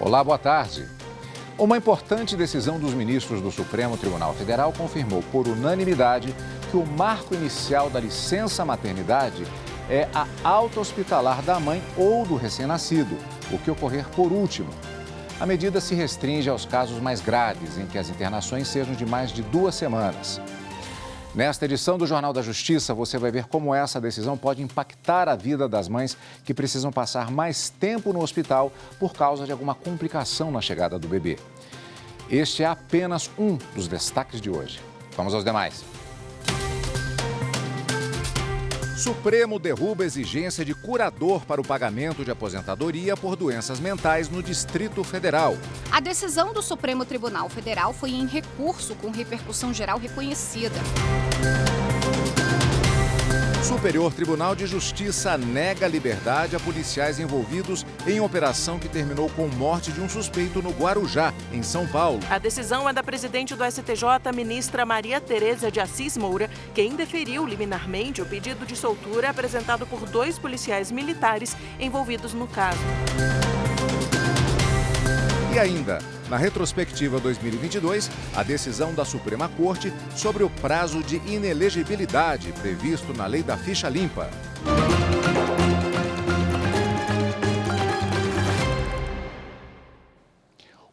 Olá, boa tarde. Uma importante decisão dos ministros do Supremo Tribunal Federal confirmou por unanimidade que o marco inicial da licença maternidade é a alta hospitalar da mãe ou do recém-nascido, o que ocorrer por último. A medida se restringe aos casos mais graves, em que as internações sejam de mais de 2 semanas. Nesta edição do Jornal da Justiça, você vai ver como essa decisão pode impactar a vida das mães que precisam passar mais tempo no hospital por causa de alguma complicação na chegada do bebê. Este é apenas um dos destaques de hoje. Vamos aos demais. Supremo derruba exigência de curador para o pagamento de aposentadoria por doenças mentais no Distrito Federal. A decisão do Supremo Tribunal Federal foi em recurso com repercussão geral reconhecida. Superior Tribunal de Justiça nega liberdade a policiais envolvidos em operação que terminou com morte de um suspeito no Guarujá, em São Paulo. A decisão é da presidente do STJ, ministra Maria Tereza de Assis Moura, que indeferiu liminarmente o pedido de soltura apresentado por 2 policiais militares envolvidos no caso. E ainda, na retrospectiva 2022, a decisão da Suprema Corte sobre o prazo de inelegibilidade previsto na Lei da Ficha Limpa.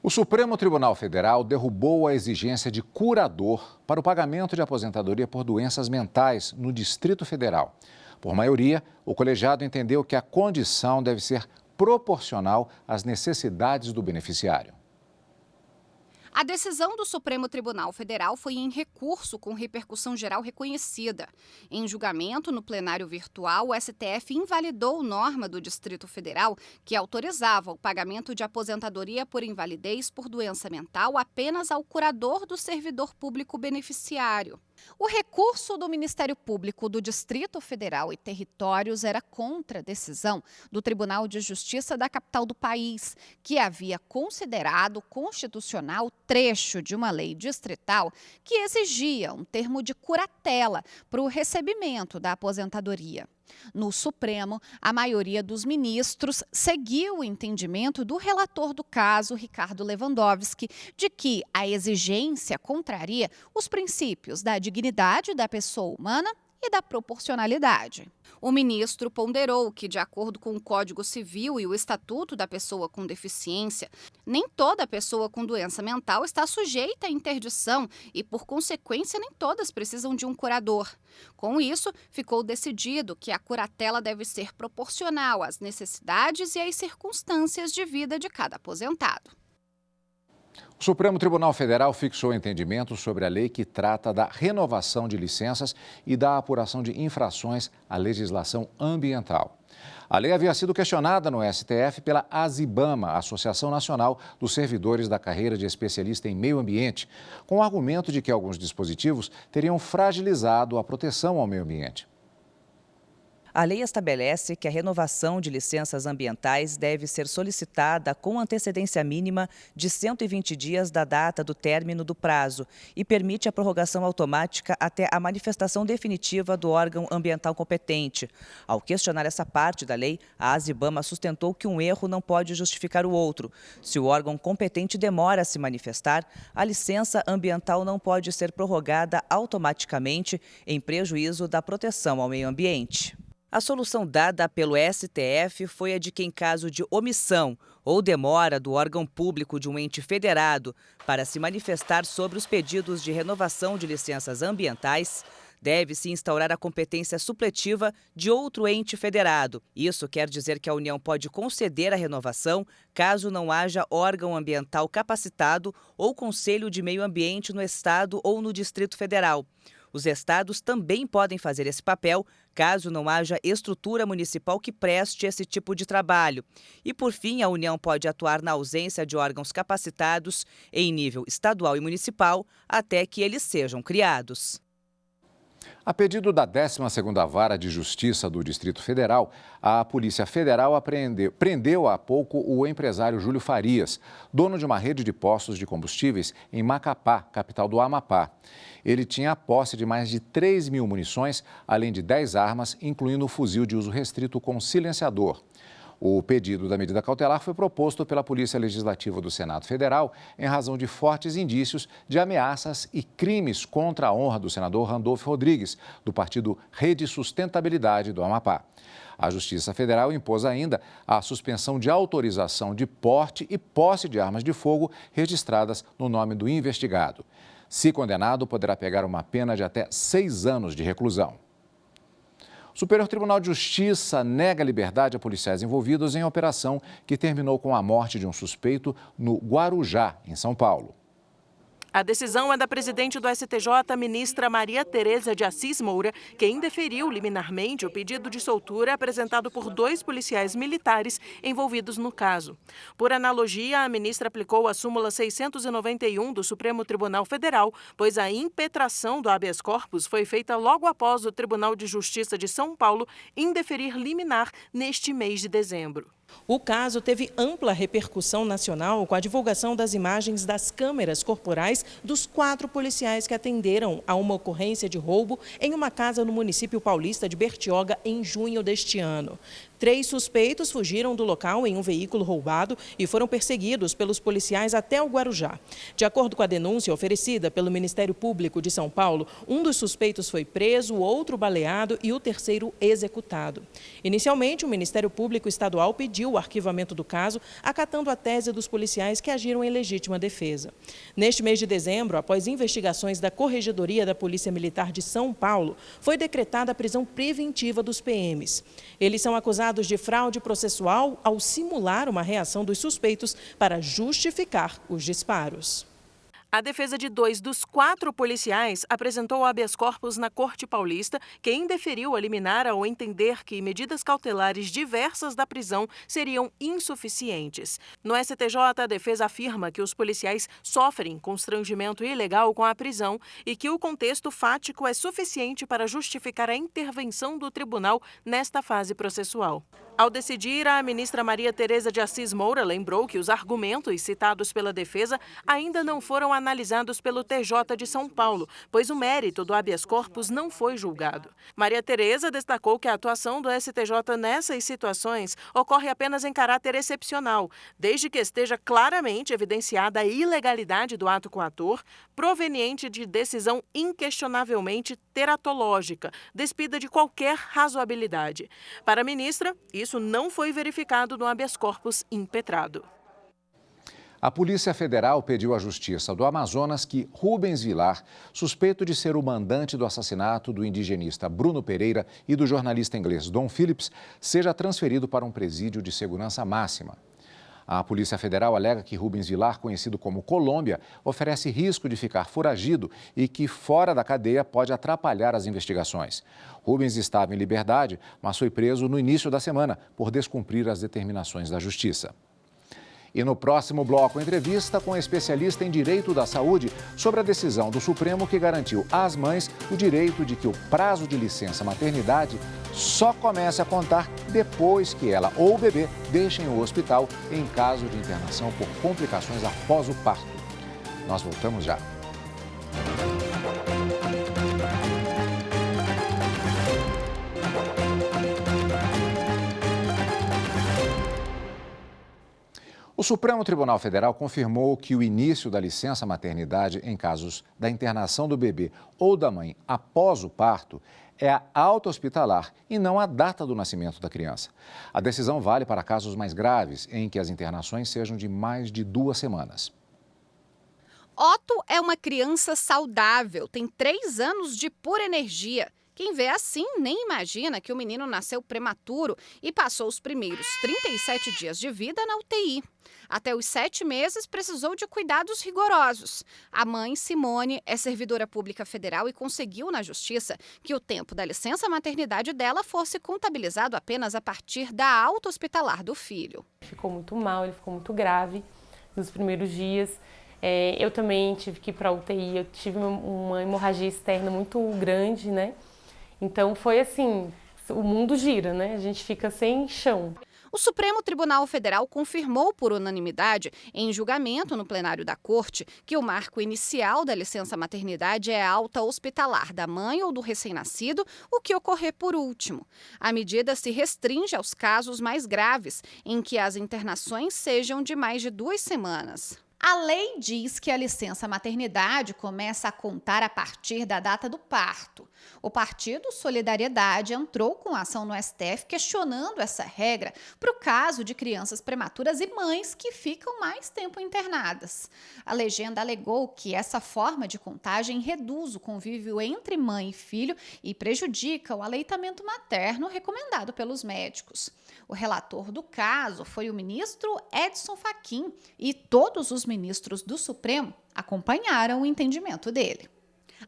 O Supremo Tribunal Federal derrubou a exigência de curador para o pagamento de aposentadoria por doenças mentais no Distrito Federal. Por maioria, o colegiado entendeu que a condição deve ser proporcional às necessidades do beneficiário. A decisão do Supremo Tribunal Federal foi em recurso com repercussão geral reconhecida. Em julgamento no plenário virtual, o STF invalidou norma do Distrito Federal que autorizava o pagamento de aposentadoria por invalidez por doença mental apenas ao curador do servidor público beneficiário. O recurso do Ministério Público do Distrito Federal e Territórios era contra a decisão do Tribunal de Justiça da capital do país, que havia considerado constitucional trecho de uma lei distrital que exigia um termo de curatela para o recebimento da aposentadoria. No Supremo, a maioria dos ministros seguiu o entendimento do relator do caso, Ricardo Lewandowski, de que a exigência contraria os princípios da dignidade da pessoa humana e da proporcionalidade. O ministro ponderou que, de acordo com o Código Civil e o Estatuto da Pessoa com Deficiência, nem toda pessoa com doença mental está sujeita à interdição e, por consequência, nem todas precisam de um curador. Com isso, ficou decidido que a curatela deve ser proporcional às necessidades e às circunstâncias de vida de cada aposentado. O Supremo Tribunal Federal fixou entendimento sobre a lei que trata da renovação de licenças e da apuração de infrações à legislação ambiental. A lei havia sido questionada no STF pela ASIBAMA, Associação Nacional dos Servidores da Carreira de Especialista em Meio Ambiente, com o argumento de que alguns dispositivos teriam fragilizado a proteção ao meio ambiente. A lei estabelece que a renovação de licenças ambientais deve ser solicitada com antecedência mínima de 120 dias da data do término do prazo e permite a prorrogação automática até a manifestação definitiva do órgão ambiental competente. Ao questionar essa parte da lei, a ASIBAMA sustentou que um erro não pode justificar o outro. Se o órgão competente demora a se manifestar, a licença ambiental não pode ser prorrogada automaticamente em prejuízo da proteção ao meio ambiente. A solução dada pelo STF foi a de que, em caso de omissão ou demora do órgão público de um ente federado para se manifestar sobre os pedidos de renovação de licenças ambientais, deve-se instaurar a competência supletiva de outro ente federado. Isso quer dizer que a União pode conceder a renovação caso não haja órgão ambiental capacitado ou Conselho de Meio Ambiente no Estado ou no Distrito Federal. Os estados também podem fazer esse papel caso não haja estrutura municipal que preste esse tipo de trabalho. E, por fim, a União pode atuar na ausência de órgãos capacitados em nível estadual e municipal até que eles sejam criados. A pedido da 12ª Vara de Justiça do Distrito Federal, a Polícia Federal prendeu há pouco o empresário Júlio Farias, dono de uma rede de postos de combustíveis em Macapá, capital do Amapá. Ele tinha a posse de mais de 3.000 munições, além de 10 armas, incluindo um fuzil de uso restrito com silenciador. O pedido da medida cautelar foi proposto pela Polícia Legislativa do Senado Federal em razão de fortes indícios de ameaças e crimes contra a honra do senador Randolfo Rodrigues, do partido Rede Sustentabilidade do Amapá. A Justiça Federal impôs ainda a suspensão de autorização de porte e posse de armas de fogo registradas no nome do investigado. Se condenado, poderá pegar uma pena de até 6 anos de reclusão. O Superior Tribunal de Justiça nega liberdade a policiais envolvidos em operação que terminou com a morte de um suspeito no Guarujá, em São Paulo. A decisão é da presidente do STJ, ministra Maria Tereza de Assis Moura, que indeferiu liminarmente o pedido de soltura apresentado por 2 policiais militares envolvidos no caso. Por analogia, a ministra aplicou a súmula 691 do Supremo Tribunal Federal, pois a impetração do habeas corpus foi feita logo após o Tribunal de Justiça de São Paulo indeferir liminar neste mês de dezembro. O caso teve ampla repercussão nacional com a divulgação das imagens das câmeras corporais dos 4 policiais que atenderam a uma ocorrência de roubo em uma casa no município paulista de Bertioga em junho deste ano. 3 suspeitos fugiram do local em um veículo roubado e foram perseguidos pelos policiais até o Guarujá. De acordo com a denúncia oferecida pelo Ministério Público de São Paulo, um dos suspeitos foi preso, o outro baleado e o terceiro executado. Inicialmente, o Ministério Público Estadual pediu o arquivamento do caso, acatando a tese dos policiais que agiram em legítima defesa. Neste mês de dezembro, após investigações da Corregedoria da Polícia Militar de São Paulo, foi decretada a prisão preventiva dos PMs. Eles são acusados de fraude processual ao simular uma reação dos suspeitos para justificar os disparos. A defesa de 2 dos 4 policiais apresentou habeas corpus na Corte Paulista, que indeferiu a liminar ao entender que medidas cautelares diversas da prisão seriam insuficientes. No STJ, a defesa afirma que os policiais sofrem constrangimento ilegal com a prisão e que o contexto fático é suficiente para justificar a intervenção do tribunal nesta fase processual. Ao decidir, a ministra Maria Tereza de Assis Moura lembrou que os argumentos citados pela defesa ainda não foram analisados pelo TJ de São Paulo, pois o mérito do habeas corpus não foi julgado. Maria Tereza destacou que a atuação do STJ nessas situações ocorre apenas em caráter excepcional, desde que esteja claramente evidenciada a ilegalidade do ato coator, proveniente de decisão inquestionavelmente teratológica, despida de qualquer razoabilidade. Para a ministra, isso não foi verificado no habeas corpus impetrado. A Polícia Federal pediu à Justiça do Amazonas que Rubens Vilar, suspeito de ser o mandante do assassinato do indigenista Bruno Pereira e do jornalista inglês Dom Phillips, seja transferido para um presídio de segurança máxima. A Polícia Federal alega que Rubens Vilar, conhecido como Colômbia, oferece risco de ficar foragido e que, fora da cadeia, pode atrapalhar as investigações. Rubens estava em liberdade, mas foi preso no início da semana por descumprir as determinações da Justiça. E no próximo bloco, entrevista com um especialista em direito da saúde sobre a decisão do Supremo que garantiu às mães o direito de que o prazo de licença maternidade só comece a contar depois que ela ou o bebê deixem o hospital em caso de internação por complicações após o parto. Nós voltamos já. O Supremo Tribunal Federal confirmou que o início da licença maternidade em casos da internação do bebê ou da mãe após o parto é a alta hospitalar e não a data do nascimento da criança. A decisão vale para casos mais graves, em que as internações sejam de mais de 2 semanas. Otto é uma criança saudável, tem 3 anos de pura energia. Quem vê assim nem imagina que o menino nasceu prematuro e passou os primeiros 37 dias de vida na UTI. Até os 7 meses precisou de cuidados rigorosos. A mãe, Simone, é servidora pública federal e conseguiu na justiça que o tempo da licença maternidade dela fosse contabilizado apenas a partir da alta hospitalar do filho. Ficou muito mal, ele ficou muito grave nos primeiros dias. Eu também tive que ir para a UTI, eu tive uma hemorragia externa muito grande, né? Então foi assim, o mundo gira, né? A gente fica sem chão. O Supremo Tribunal Federal confirmou por unanimidade, em julgamento no plenário da Corte, que o marco inicial da licença maternidade é a alta hospitalar da mãe ou do recém-nascido, o que ocorrer por último. A medida se restringe aos casos mais graves, em que as internações sejam de mais de 2 semanas. A lei diz que a licença maternidade começa a contar a partir da data do parto. O Partido Solidariedade entrou com ação no STF questionando essa regra para o caso de crianças prematuras e mães que ficam mais tempo internadas. A legenda alegou que essa forma de contagem reduz o convívio entre mãe e filho e prejudica o aleitamento materno recomendado pelos médicos. O relator do caso foi o ministro Edson Fachin e todos os ministros do Supremo acompanharam o entendimento dele.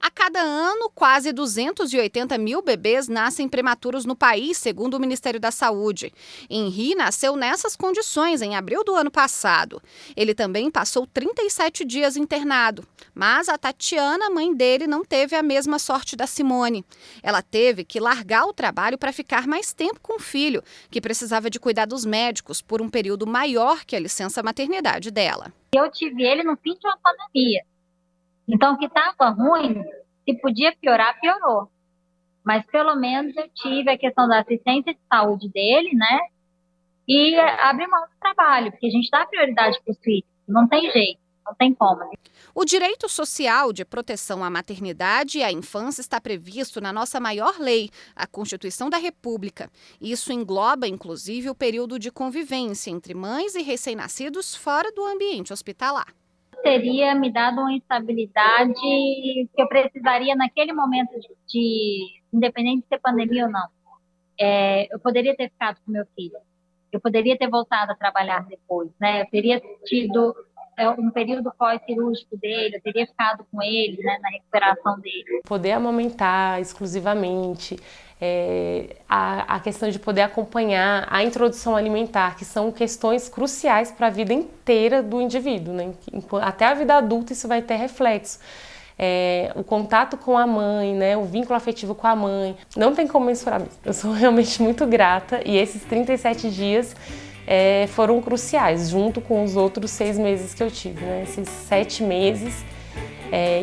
A cada ano, quase 280 mil bebês nascem prematuros no país, segundo o Ministério da Saúde. Henri nasceu nessas condições em abril do ano passado. Ele também passou 37 dias internado. Mas a Tatiana, mãe dele, não teve a mesma sorte da Simone. Ela teve que largar o trabalho para ficar mais tempo com o filho, que precisava de cuidados médicos por um período maior que a licença maternidade dela. Eu tive ele no fim de uma pandemia. Então, o que estava ruim, se podia piorar, piorou. Mas, pelo menos, eu tive a questão da assistência de saúde dele, né? E abrir mão do trabalho, porque a gente dá prioridade para os filhos. Não tem jeito, não tem como. O direito social de proteção à maternidade e à infância está previsto na nossa maior lei, a Constituição da República. Isso engloba, inclusive, o período de convivência entre mães e recém-nascidos fora do ambiente hospitalar. Teria me dado uma instabilidade que eu precisaria naquele momento independente de ser pandemia ou não. Eu poderia ter ficado com meu filho, eu poderia ter voltado a trabalhar depois, né? Eu teria tido um período pós-cirúrgico dele, eu teria ficado com ele, né, na recuperação dele. Poder amamentar exclusivamente, a questão de poder acompanhar a introdução alimentar, que são questões cruciais para a vida inteira do indivíduo, né? Até a vida adulta isso vai ter reflexo. O contato com a mãe, né? O vínculo afetivo com a mãe, não tem como mensurar mesmo. Eu sou realmente muito grata e esses 37 dias foram cruciais, junto com os outros 6 meses que eu tive, né? Esses 7 meses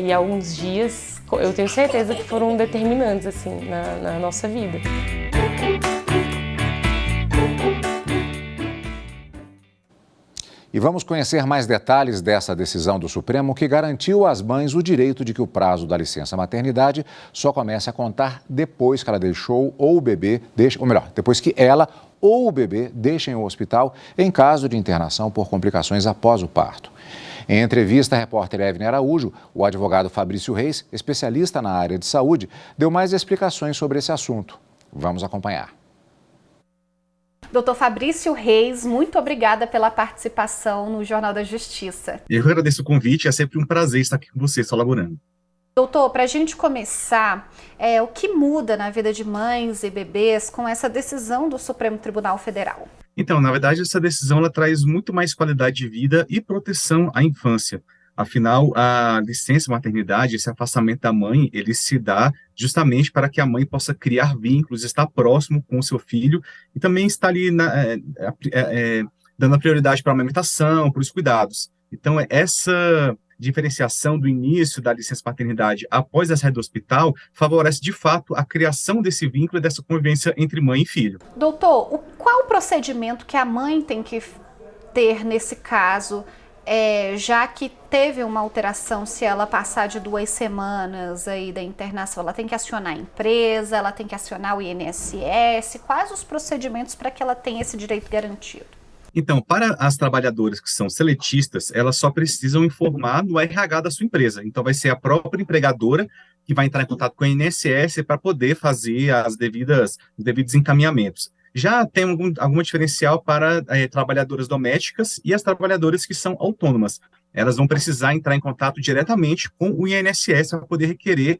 e alguns dias, eu tenho certeza que foram determinantes assim, na nossa vida. E vamos conhecer mais detalhes dessa decisão do Supremo que garantiu às mães o direito de que o prazo da licença maternidade só comece a contar depois que ela deixou ou o bebê, depois que ela ou o bebê deixem o hospital em caso de internação por complicações após o parto. Em entrevista à repórter Evelyn Araújo, o advogado Fabrício Reis, especialista na área de saúde, deu mais explicações sobre esse assunto. Vamos acompanhar. Doutor Fabrício Reis, muito obrigada pela participação no Jornal da Justiça. Eu agradeço o convite, é sempre um prazer estar aqui com vocês colaborando. Doutor, para a gente começar, o que muda na vida de mães e bebês com essa decisão do Supremo Tribunal Federal? Então, na verdade, essa decisão ela traz muito mais qualidade de vida e proteção à infância. Afinal, a licença maternidade, esse afastamento da mãe, ele se dá justamente para que a mãe possa criar vínculos, estar próximo com o seu filho e também estar ali dando a prioridade para a amamentação, para os cuidados. Então, essa diferenciação do início da licença maternidade após a saída do hospital favorece, de fato, a criação desse vínculo e dessa convivência entre mãe e filho. Doutor, qual o procedimento que a mãe tem que ter nesse caso, já que teve uma alteração, se ela passar de 2 semanas aí da internação? Ela tem que acionar a empresa, ela tem que acionar o INSS? Quais os procedimentos para que ela tenha esse direito garantido? Então, para as trabalhadoras que são seletistas, elas só precisam informar no RH da sua empresa. Então, vai ser a própria empregadora que vai entrar em contato com a INSS para poder fazer os devidos encaminhamentos. Já tem algum diferencial para trabalhadoras domésticas e as trabalhadoras que são autônomas. Elas vão precisar entrar em contato diretamente com o INSS para poder requerer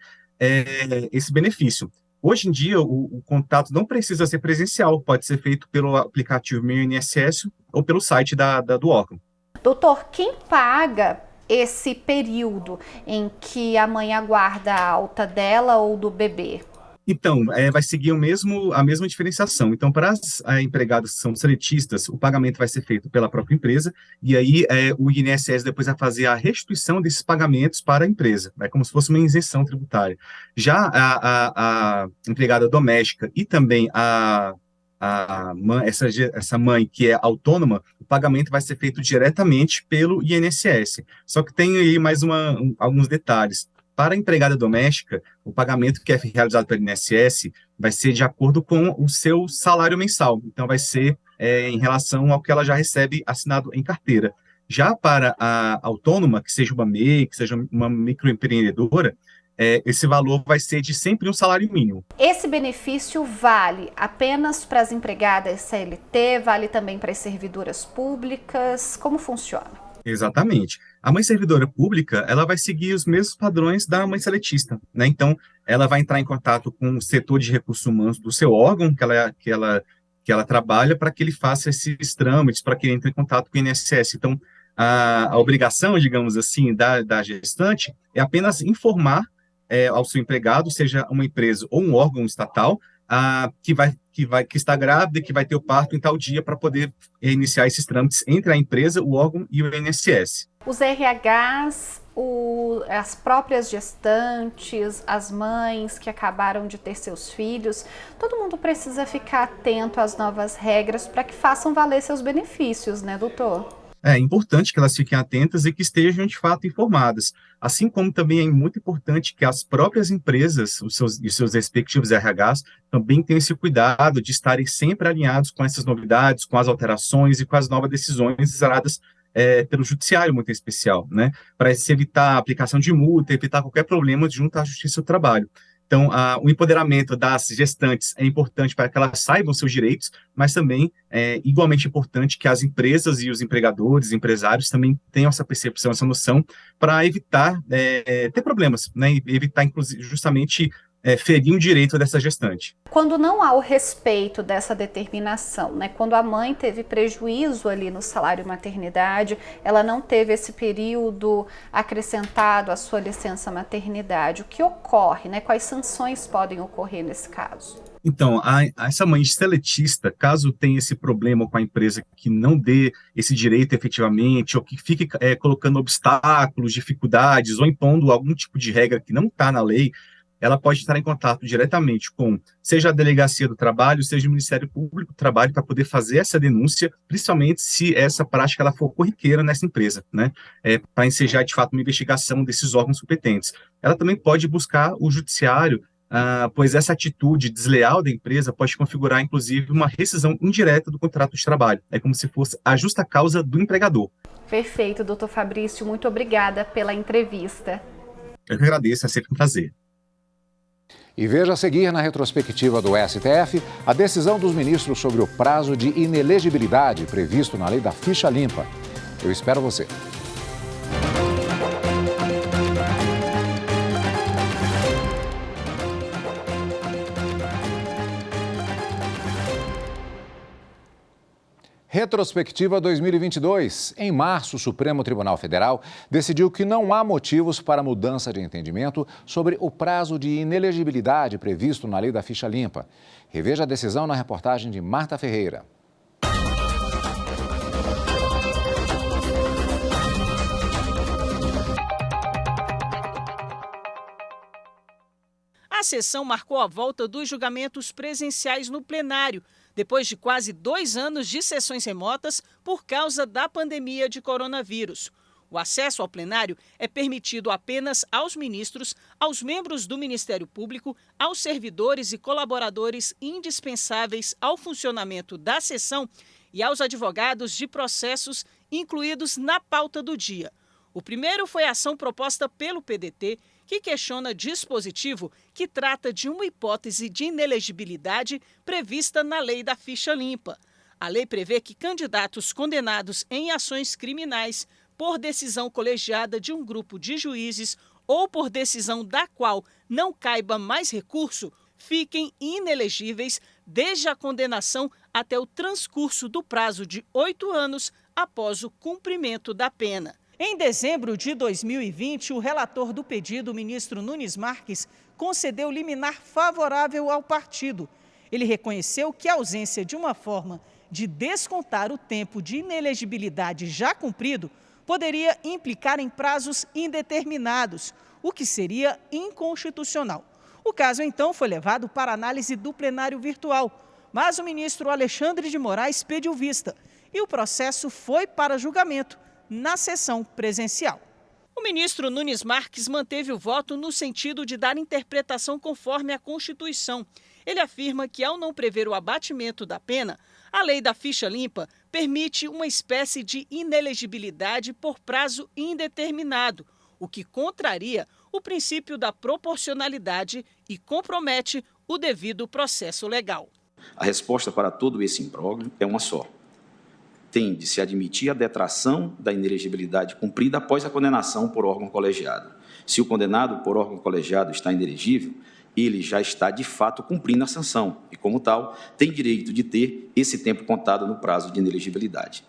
esse benefício. Hoje em dia, o contato não precisa ser presencial, pode ser feito pelo aplicativo Meu INSS ou pelo site do órgão. Doutor, quem paga esse período em que a mãe aguarda a alta dela ou do bebê? Então, vai seguir a mesma diferenciação. Então, para as empregadas que são seletistas, o pagamento vai ser feito pela própria empresa, e aí o INSS depois vai fazer a restituição desses pagamentos para a empresa, como se fosse uma isenção tributária. Já a empregada doméstica e também essa mãe que é autônoma, o pagamento vai ser feito diretamente pelo INSS. Só que tem aí mais alguns detalhes. Para a empregada doméstica, o pagamento que é realizado pelo INSS vai ser de acordo com o seu salário mensal. Então, vai ser em relação ao que ela já recebe assinado em carteira. Já para a autônoma, que seja uma MEI, que seja uma microempreendedora, esse valor vai ser de sempre um salário mínimo. Esse benefício vale apenas para as empregadas CLT, vale também para as servidoras públicas? Como funciona? Exatamente. A mãe servidora pública, ela vai seguir os mesmos padrões da mãe seletista, né? Então, ela vai entrar em contato com o setor de recursos humanos do seu órgão que ela trabalha para que ele faça esses trâmites, para que ele entre em contato com o INSS. Então, a obrigação, digamos assim, da gestante é apenas informar ao seu empregado, seja uma empresa ou um órgão estatal, que está grávida e que vai ter o parto em tal dia para poder iniciar esses trâmites entre a empresa, o órgão e o INSS. Os RHs, as próprias gestantes, as mães que acabaram de ter seus filhos, todo mundo precisa ficar atento às novas regras para que façam valer seus benefícios, né, doutor? É importante que elas fiquem atentas e que estejam, de fato, informadas. Assim como também é muito importante que as próprias empresas, os seus respectivos RHs, também tenham esse cuidado de estarem sempre alinhados com essas novidades, com as alterações e com as novas decisões geradas pelo judiciário, muito em especial, né? Para se evitar a aplicação de multa, evitar qualquer problema junto à Justiça do Trabalho. Então, o empoderamento das gestantes é importante para que elas saibam seus direitos, mas também é igualmente importante que as empresas e os empregadores, empresários também tenham essa percepção, essa noção, para evitar ter problemas, né? E evitar, inclusive, justamente ferir o direito dessa gestante. Quando não há o respeito dessa determinação, né? Quando a mãe teve prejuízo ali no salário maternidade, ela não teve esse período acrescentado à sua licença maternidade, o que ocorre, né? Quais sanções podem ocorrer nesse caso? Então, essa mãe seletista, caso tenha esse problema com a empresa que não dê esse direito efetivamente, ou que fique colocando obstáculos, dificuldades, ou impondo algum tipo de regra que não está na lei, ela pode estar em contato diretamente com, seja a Delegacia do Trabalho, seja o Ministério Público do Trabalho, para poder fazer essa denúncia, principalmente se essa prática ela for corriqueira nessa empresa, né? Para ensejar, de fato, uma investigação desses órgãos competentes. Ela também pode buscar o judiciário, pois essa atitude desleal da empresa pode configurar, inclusive, uma rescisão indireta do contrato de trabalho. É como se fosse a justa causa do empregador. Perfeito, doutor Fabrício, muito obrigada pela entrevista. Eu que agradeço, é sempre um prazer. E veja a seguir na retrospectiva do STF a decisão dos ministros sobre o prazo de inelegibilidade previsto na lei da ficha limpa. Eu espero você. Retrospectiva 2022. Em março, o Supremo Tribunal Federal decidiu que não há motivos para mudança de entendimento sobre o prazo de inelegibilidade previsto na lei da ficha limpa. Reveja a decisão na reportagem de Marta Ferreira. A sessão marcou a volta dos julgamentos presenciais no plenário, depois de quase 2 anos de sessões remotas por causa da pandemia de coronavírus. O acesso ao plenário é permitido apenas aos ministros, aos membros do Ministério Público, aos servidores e colaboradores indispensáveis ao funcionamento da sessão e aos advogados de processos incluídos na pauta do dia. O primeiro foi a ação proposta pelo PDT, que questiona dispositivo que trata de uma hipótese de inelegibilidade prevista na lei da ficha limpa. A lei prevê que candidatos condenados em ações criminais por decisão colegiada de um grupo de juízes ou por decisão da qual não caiba mais recurso, fiquem inelegíveis desde a condenação até o transcurso do prazo de 8 anos após o cumprimento da pena. Em dezembro de 2020, o relator do pedido, o ministro Nunes Marques, concedeu liminar favorável ao partido. Ele reconheceu que a ausência de uma forma de descontar o tempo de inelegibilidade já cumprido poderia implicar em prazos indeterminados, o que seria inconstitucional. O caso, então, foi levado para análise do plenário virtual, mas o ministro Alexandre de Moraes pediu vista e o processo foi para julgamento na sessão presencial. O ministro Nunes Marques manteve o voto no sentido de dar interpretação conforme a Constituição. Ele afirma que, ao não prever o abatimento da pena, a lei da ficha limpa permite uma espécie de inelegibilidade por prazo indeterminado, o que contraria o princípio da proporcionalidade e compromete o devido processo legal. A resposta para todo esse imbróglio é uma só. Tem de se admitir a detração da inelegibilidade cumprida após a condenação por órgão colegiado. Se o condenado por órgão colegiado está inelegível, ele já está, de fato, cumprindo a sanção e, como tal, tem direito de ter esse tempo contado no prazo de inelegibilidade.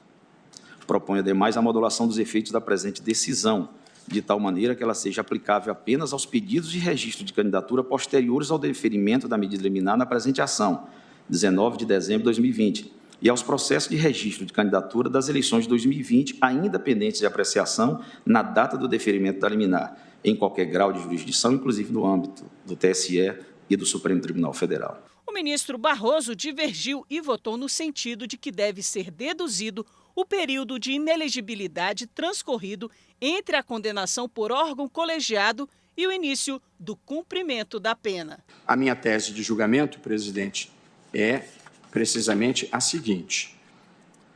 Propõe, ademais, a modulação dos efeitos da presente decisão, de tal maneira que ela seja aplicável apenas aos pedidos de registro de candidatura posteriores ao deferimento da medida liminar na presente ação, 19 de dezembro de 2020, e aos processos de registro de candidatura das eleições de 2020, ainda pendentes de apreciação na data do deferimento da liminar, em qualquer grau de jurisdição, inclusive no âmbito do TSE e do Supremo Tribunal Federal. O ministro Barroso divergiu e votou no sentido de que deve ser deduzido o período de inelegibilidade transcorrido entre a condenação por órgão colegiado e o início do cumprimento da pena. A minha tese de julgamento, presidente, é precisamente a seguinte: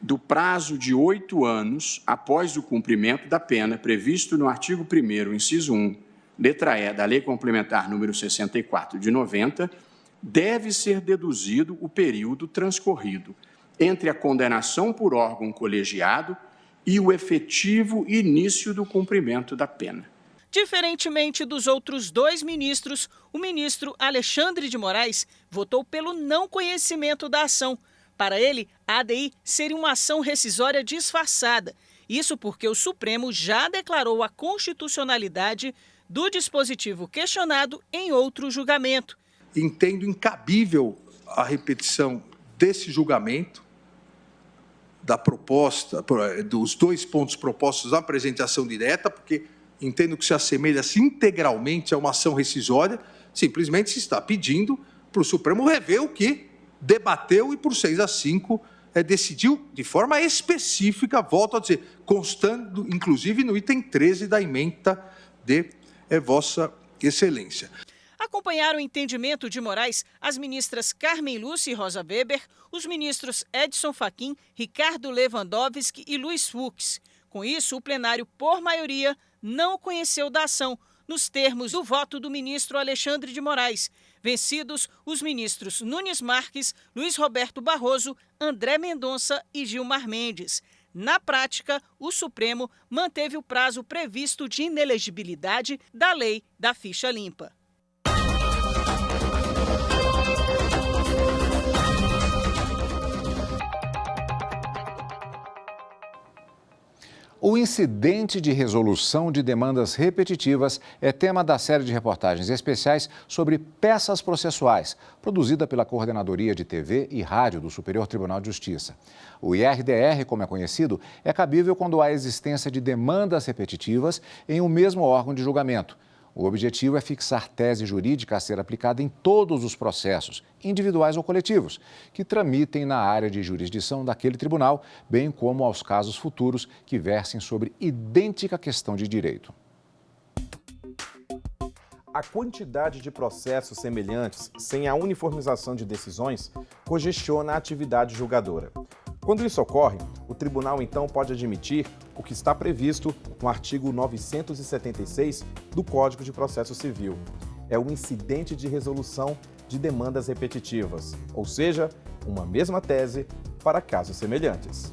do prazo de 8 anos após o cumprimento da pena previsto no artigo 1º, inciso 1, letra E, da Lei Complementar número 64 de 90, deve ser deduzido o período transcorrido entre a condenação por órgão colegiado e o efetivo início do cumprimento da pena. Diferentemente dos outros dois ministros, o ministro Alexandre de Moraes votou pelo não conhecimento da ação. Para ele, a ADI seria uma ação rescisória disfarçada. Isso porque o Supremo já declarou a constitucionalidade do dispositivo questionado em outro julgamento. Entendo incabível a repetição desse julgamento, da proposta, dos 2 pontos propostos na apresentação direta, porque entendo que se assemelha-se integralmente a uma ação rescisória, simplesmente se está pedindo para o Supremo rever o que debateu e, por 6-5, decidiu de forma específica, volto a dizer, constando, inclusive, no item 13 da ementa de Vossa Excelência. Acompanharam o entendimento de Moraes as ministras Carmen Lúcia e Rosa Weber, os ministros Edson Fachin, Ricardo Lewandowski e Luiz Fux. Com isso, o plenário, por maioria, não conheceu da ação, nos termos do voto do ministro Alexandre de Moraes, vencidos os ministros Nunes Marques, Luiz Roberto Barroso, André Mendonça e Gilmar Mendes. Na prática, o Supremo manteve o prazo previsto de inelegibilidade da lei da ficha limpa. O incidente de resolução de demandas repetitivas é tema da série de reportagens especiais sobre peças processuais, produzida pela Coordenadoria de TV e Rádio do Superior Tribunal de Justiça. O IRDR, como é conhecido, é cabível quando há existência de demandas repetitivas em um mesmo órgão de julgamento. O objetivo é fixar tese jurídica a ser aplicada em todos os processos, individuais ou coletivos, que tramitem na área de jurisdição daquele tribunal, bem como aos casos futuros que versem sobre idêntica questão de direito. A quantidade de processos semelhantes, sem a uniformização de decisões, congestiona a atividade julgadora. Quando isso ocorre, o tribunal então pode admitir o que está previsto no artigo 976 do Código de Processo Civil. É o incidente de resolução de demandas repetitivas, ou seja, uma mesma tese para casos semelhantes.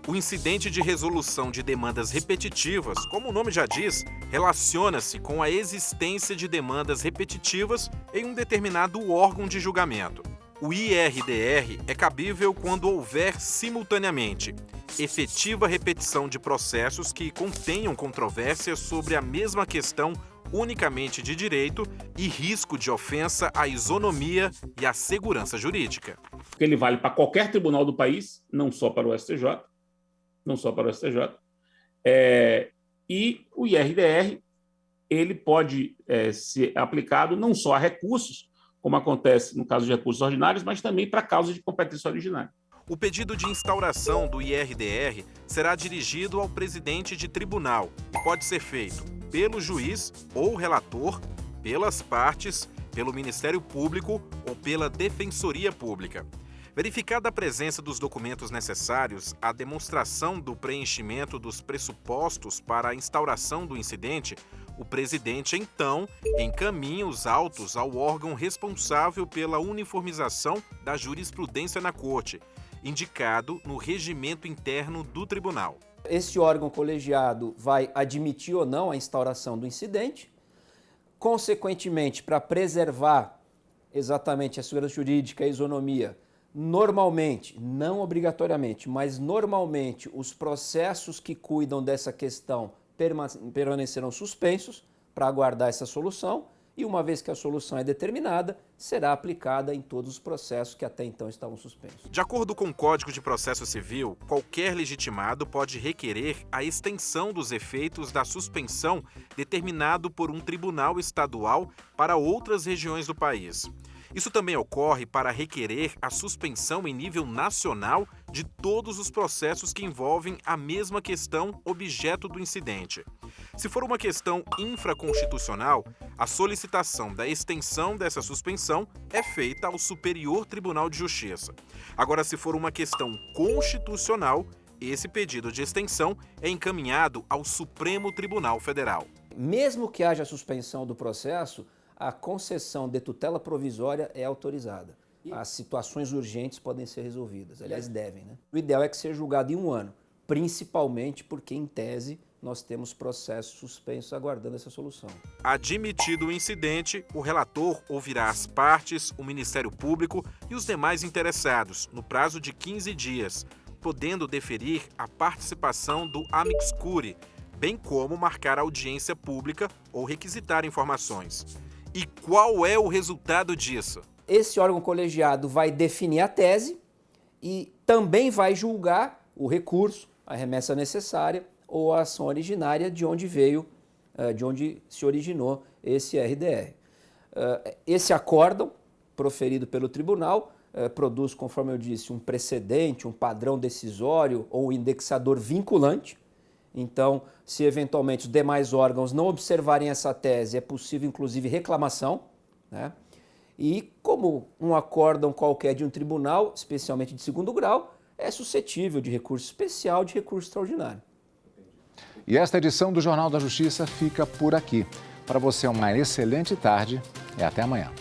O incidente de resolução de demandas repetitivas, como o nome já diz, relaciona-se com a existência de demandas repetitivas em um determinado órgão de julgamento. O IRDR é cabível quando houver simultaneamente efetiva repetição de processos que contenham controvérsias sobre a mesma questão unicamente de direito e risco de ofensa à isonomia e à segurança jurídica. Ele vale para qualquer tribunal do país, não só para o STJ, e o IRDR ele pode ser aplicado não só a recursos, como acontece no caso de recursos ordinários, mas também para causas de competência originária. O pedido de instauração do IRDR será dirigido ao presidente de tribunal e pode ser feito pelo juiz ou relator, pelas partes, pelo Ministério Público ou pela Defensoria Pública. Verificada a presença dos documentos necessários, a demonstração do preenchimento dos pressupostos para a instauração do incidente, o presidente, então, encaminha os autos ao órgão responsável pela uniformização da jurisprudência na Corte, indicado no regimento interno do tribunal. Esse órgão colegiado vai admitir ou não a instauração do incidente. Consequentemente, para preservar exatamente a segurança jurídica e a isonomia, normalmente, não obrigatoriamente, mas normalmente, os processos que cuidam dessa questão permanecerão suspensos para aguardar essa solução e, uma vez que a solução é determinada, será aplicada em todos os processos que até então estavam suspensos. De acordo com o Código de Processo Civil, qualquer legitimado pode requerer a extensão dos efeitos da suspensão determinado por um tribunal estadual para outras regiões do país. Isso também ocorre para requerer a suspensão em nível nacional de todos os processos que envolvem a mesma questão objeto do incidente. Se for uma questão infraconstitucional, a solicitação da extensão dessa suspensão é feita ao Superior Tribunal de Justiça. Agora, se for uma questão constitucional, esse pedido de extensão é encaminhado ao Supremo Tribunal Federal. Mesmo que haja suspensão do processo, a concessão de tutela provisória é autorizada. As situações urgentes podem ser resolvidas, aliás, devem, né? O ideal é que seja julgado em 1 ano, principalmente porque, em tese, nós temos processos suspensos aguardando essa solução. Admitido o incidente, o relator ouvirá as partes, o Ministério Público e os demais interessados, no prazo de 15 dias, podendo deferir a participação do amicus curiae, bem como marcar audiência pública ou requisitar informações. E qual é o resultado disso? Esse órgão colegiado vai definir a tese e também vai julgar o recurso, a remessa necessária ou a ação originária de onde veio, de onde se originou esse RDR. Esse acórdão, proferido pelo tribunal, produz, conforme eu disse, um precedente, um padrão decisório ou um indexador vinculante. Então, se eventualmente os demais órgãos não observarem essa tese, é possível inclusive reclamação, né? E como um acórdão qualquer de um tribunal, especialmente de 2º grau, é suscetível de recurso especial, de recurso extraordinário. E esta edição do Jornal da Justiça fica por aqui. Para você, uma excelente tarde e até amanhã.